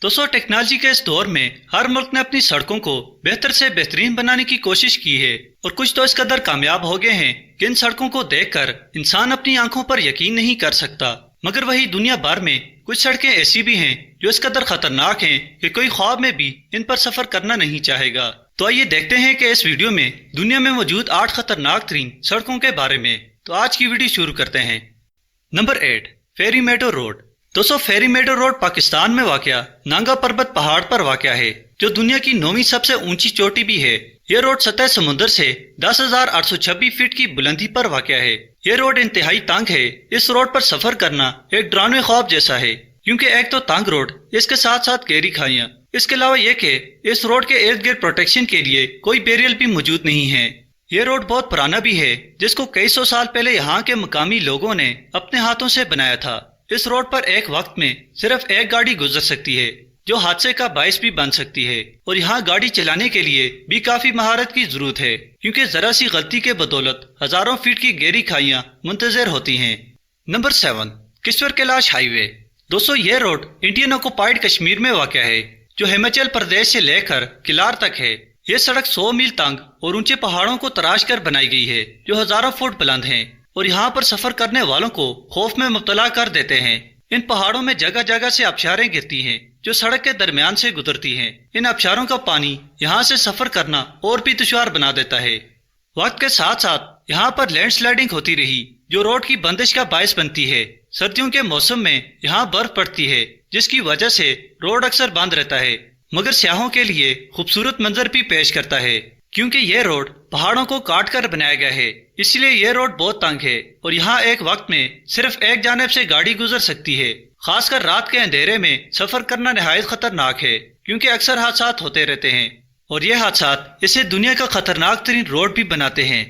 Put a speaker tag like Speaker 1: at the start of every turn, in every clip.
Speaker 1: दोस्तों, टेक्नोलॉजी के इस दौर में हर मुल्क ने अपनी सड़कों को बेहतर से बेहतरीन बनाने की कोशिश की है और कुछ तो इस कदर कामयाब हो गए हैं कि इन सड़कों को देखकर इंसान अपनी आंखों पर यकीन नहीं कर सकता। मगर वही दुनिया भर में कुछ सड़कें ऐसी भी हैं जो इस कदर खतरनाक हैं कि कोई ख्वाब में भी इन पर सफर करना नहीं चाहेगा। तो आइए देखते हैं कि इस वीडियो में दुनिया में मौजूद 8 खतरनाक तरीन सड़कों के बारे में। तो आज की वीडियो शुरू करते हैं। नंबर 8, फेरी मेडो रोड। दोस्तों, फेरी मेडो रोड पाकिस्तान में वाक़या नांगा पर्वत पहाड़ पर वाक़या है, जो दुनिया की 9वीं सबसे ऊंची चोटी भी है। यह रोड सतह समुद्र से 10,826 फीट की बुलंदी पर वाक़या है। यह रोड इंतहाई तंग है। इस रोड पर सफर करना एक डरावने ख्वाब जैसा है, क्योंकि एक तो तंग रोड, इसके साथ साथ गहरी खाइयां। इसके अलावा यह कि इस रोड के इर्द गिर्द प्रोटेक्शन के लिए कोई बैरियर भी मौजूद नहीं है। यह रोड बहुत पुराना भी है, जिसको कई सौ साल पहले यहाँ के मकामी लोगों ने अपने हाथों से बनाया था। इस रोड पर एक वक्त में सिर्फ एक गाड़ी गुजर सकती है, जो हादसे का बायस भी बन सकती है। और यहाँ गाड़ी चलाने के लिए भी काफी महारत की जरूरत है, क्योंकि जरा सी गलती के बदौलत हजारों फीट की गहरी खाइयां मुंतजर होती हैं। Number 7, Kishtwar Kailash highway. दोस्तों, यह रोड इंडियन ऑक्युपाइड कश्मीर में वाक़या है, जो हिमाचल प्रदेश से लेकर किलार तक है। यह सड़क 100 मील तंग और ऊंचे पहाड़ों को तराश कर बनाई गई है, जो हजारों फुट बुलंद हैं और यहाँ पर सफर करने वालों को खौफ में मुब्तला कर देते हैं। इन पहाड़ों में जगह जगह से आबशारें गिरती हैं, जो सड़क के दरमियान से गुजरती हैं। इन आबशारों का पानी यहाँ से सफर करना और भी दुश्वार बना देता है। वक्त के साथ साथ यहाँ पर लैंडस्लाइडिंग होती रही, जो रोड की बंदिश का बायस बनती है। सर्दियों के मौसम में यहाँ बर्फ पड़ती है, जिसकी वजह से रोड अक्सर बंद रहता है, मगर सयाहों के लिए खूबसूरत मंजर भी पेश करता है। क्योंकि यह रोड पहाड़ों को काट कर बनाया गया है, इसलिए यह रोड बहुत तंग है और यहाँ एक वक्त में सिर्फ एक जानिब से गाड़ी गुजर सकती है। खासकर रात के अंधेरे में सफर करना निहायत खतरनाक है, क्योंकि अक्सर हादसात होते रहते हैं और ये हादसात इसे दुनिया का खतरनाक तरीन रोड भी बनाते हैं।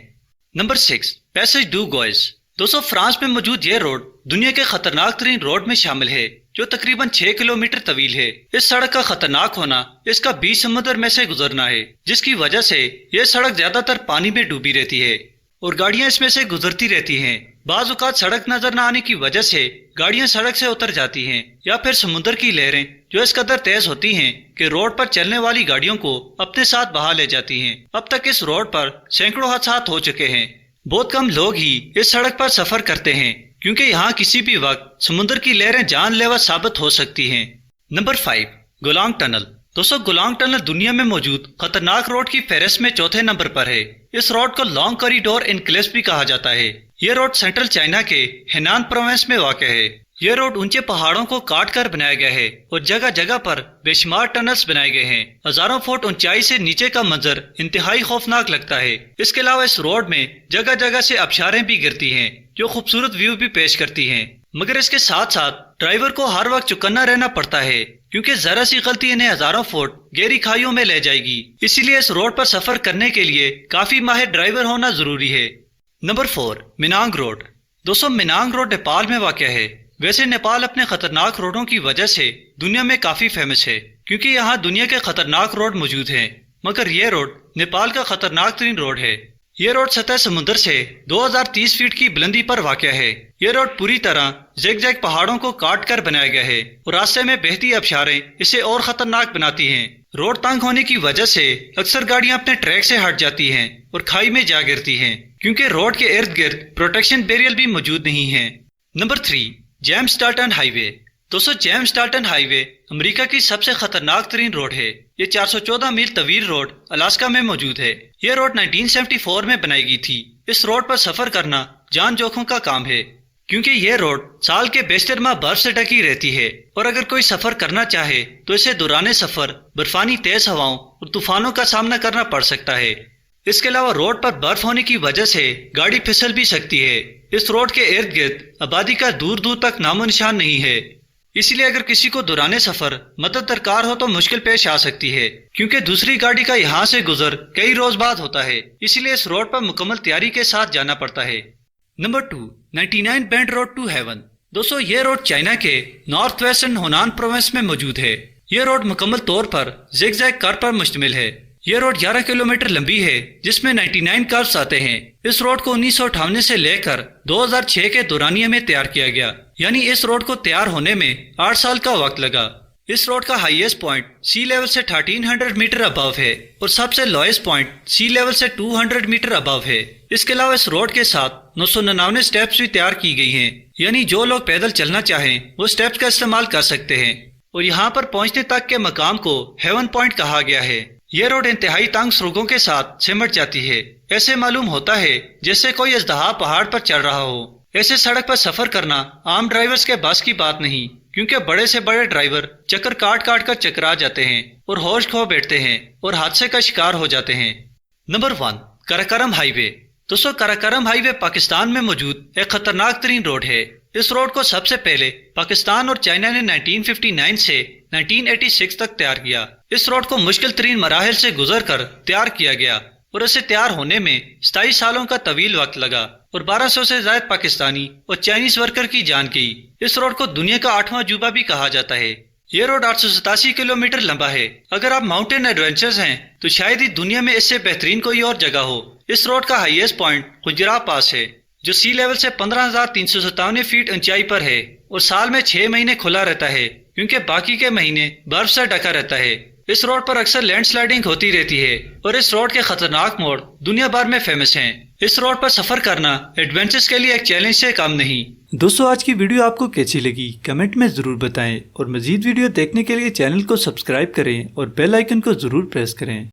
Speaker 1: Number 6, Passage du Gois. दोस्तों, फ्रांस में मौजूद यह रोड दुनिया के खतरनाक तरीन रोड में शामिल है, जो तकरीबन 6 किलोमीटर तवील है। इस सड़क का खतरनाक होना इसका बीच समुद्र में से गुजरना है, जिसकी वजह से यह सड़क ज्यादातर पानी में डूबी रहती है और गाड़ियां इसमें से गुजरती रहती हैं। बाज औकात सड़क नजर न आने की वजह से गाड़ियां सड़क से उतर जाती हैं, या फिर समुद्र की लहरें जो इस कदर तेज होती हैं कि रोड पर चलने वाली गाड़ियों को अपने साथ बहा ले जाती हैं। अब तक इस रोड पर सैकड़ों हादसात हो चुके हैं। बहुत कम लोग ही इस सड़क पर सफर करते हैं, क्योंकि यहाँ किसी भी वक्त समुद्र की लहरें जानलेवा साबित हो सकती हैं। Number 5, Guoliang Tunnel. दोस्तों, गुलांग टनल दुनिया में मौजूद खतरनाक रोड की फहरिस्त में चौथे नंबर पर है। इस रोड को लॉन्ग कॉरिडोर एनक्लेव भी कहा जाता है। यह रोड सेंट्रल चाइना के हेनान प्रोविंस में वाक़ है। यह रोड ऊंचे पहाड़ों को काट कर बनाया गया है और जगह जगह पर बेशुमार टनल्स बनाए गए हैं। हजारों फुट ऊंचाई से नीचे का मंजर इंतहाई खौफनाक लगता है। इसके अलावा इस रोड में जगह जगह से आबशारें भी गिरती हैं, जो खूबसूरत व्यू भी पेश करती हैं। मगर इसके साथ साथ ड्राइवर को हर वक्त चौकन्ना रहना पड़ता है, क्योंकि जरा सी गलती इन्हें हजारों फुट गहरी खाइयों में ले जाएगी। इसीलिए इस रोड पर सफर करने के लिए काफी माहिर ड्राइवर होना जरूरी है। नंबर 4, मिनांग रोड। दोस्तों, मिनांग रोड नेपाल में वाक़या है। वैसे नेपाल अपने खतरनाक रोडों की वजह से दुनिया में काफी फेमस है, क्योंकि यहाँ दुनिया के खतरनाक रोड मौजूद हैं। मगर यह रोड नेपाल का खतरनाक तरीन रोड है। यह रोड सतह समुद्र से 2030 फीट की बुलंदी पर वाक़या है। यह रोड पूरी तरह ज़िगज़ैग पहाड़ों को काट कर बनाया गया है और रास्ते में बहती आबशारें इसे और खतरनाक बनाती हैं। रोड तंग होने की वजह से अक्सर गाड़ियां अपने ट्रैक से हट जाती हैं और खाई में जा गिरती हैं, क्योंकि रोड के इर्द गिर्द प्रोटेक्शन बैरियर भी मौजूद नहीं है। Number 3, James Dalton highway. दोस्तों, जेम्स डाल्टन हाईवे अमेरिका की सबसे खतरनाक तरीन रोड है। ये 414 मील तवील रोड अलास्का में मौजूद है। यह रोड 1974 में बनाई गई थी। इस रोड पर सफर करना जान जोखिम का काम है, क्योंकि यह रोड साल के बेशतर माह बर्फ से ढकी रहती है और अगर कोई सफर करना चाहे तो इसे दौराने सफर बर्फानी तेज हवाओं और तूफानों का सामना करना पड़ सकता है। इसके अलावा रोड पर बर्फ होने की वजह से गाड़ी फिसल भी सकती है। इस रोड के इर्द गिर्द आबादी का दूर दूर तक नामो निशान नहीं है। इसलिए अगर किसी को दौराने सफर मदद दरकार हो तो मुश्किल पेश आ सकती है, क्योंकि दूसरी गाड़ी का यहाँ से गुजर कई रोज बाद होता है। इसीलिए इस रोड पर मुकम्मल तैयारी के साथ जाना पड़ता है। Number 2, 99 bend road to heaven. दोस्तों, यह रोड चाइना के नॉर्थ वेस्टर्न होनान प्रोविंस में मौजूद है। यह रोड मुकम्मल तौर पर ज़िगज़ैग कर्व पर मुश्तमिल है। यह रोड 11 किलोमीटर लंबी है, जिसमें 99 कर्व्स आते हैं। इस रोड को 1958 से लेकर 2006 के दौरानिये में तैयार किया गया, यानी इस रोड को तैयार होने में 8 साल का वक्त लगा। इस रोड का हाईएस्ट पॉइंट सी लेवल से 1300 मीटर अबव है और सबसे लोएस्ट पॉइंट सी लेवल से 200 मीटर अबव है। इसके अलावा इस रोड के साथ 999 स्टेप्स भी तैयार की गई हैं, यानी जो लोग पैदल चलना चाहें वो स्टेप्स का इस्तेमाल कर सकते हैं। और यहाँ पर पहुँचने तक के मकाम को हेवन पॉइंट कहा गया है। ये रोड इंतहाई तंग सड़कों के साथ सिमट जाती है। ऐसे मालूम होता है जैसे कोई अजदहा पहाड़ पर चढ़ रहा हो। ऐसे सड़क पर सफर करना आम ड्राइवर्स के बस की बात नहीं, क्योंकि बड़े से बड़े ड्राइवर चक्कर काट काट कर चकरा जाते हैं और होश खो बैठते हैं और हादसे का शिकार हो जाते हैं। Number 1, Karakoram highway. दोस्तों, कराकोरम हाईवे पाकिस्तान में मौजूद एक खतरनाक तरीन रोड है। इस रोड को सबसे पहले पाकिस्तान और चाइना ने 1959 से 1986 तक तैयार किया। इस रोड को मुश्किल तरीन मराहिल से गुजर कर तैयार किया गया और इसे तैयार होने में 27 सालों का तवील वक्त लगा और 1200 से ज्यादा पाकिस्तानी और चाइनीज वर्कर की जान गई। इस रोड को दुनिया का 8वां अजूबा भी कहा जाता है। ये रोड 887 किलोमीटर लंबा है। अगर आप माउंटेन एडवेंचर्स हैं तो शायद ही दुनिया में इससे बेहतरीन कोई और जगह हो। इस रोड का हाईएस्ट पॉइंट खुजरा पास है, जो सी लेवल से 15,357 फीट ऊंचाई पर है और साल में 6 महीने खुला रहता है, क्योंकि बाकी के महीने बर्फ से ढका रहता है। इस रोड पर अक्सर लैंडस्लाइडिंग होती रहती है और इस रोड के खतरनाक मोड़ दुनिया भर में फेमस हैं। इस रोड पर सफर करना एडवेंचर्स के लिए एक चैलेंज से कम नहीं।
Speaker 2: दोस्तों, आज की वीडियो आपको कैसी लगी कमेंट में जरूर बताएं और मजीद वीडियो देखने के लिए चैनल को सब्सक्राइब करें और बेल आइकन को जरूर प्रेस करें।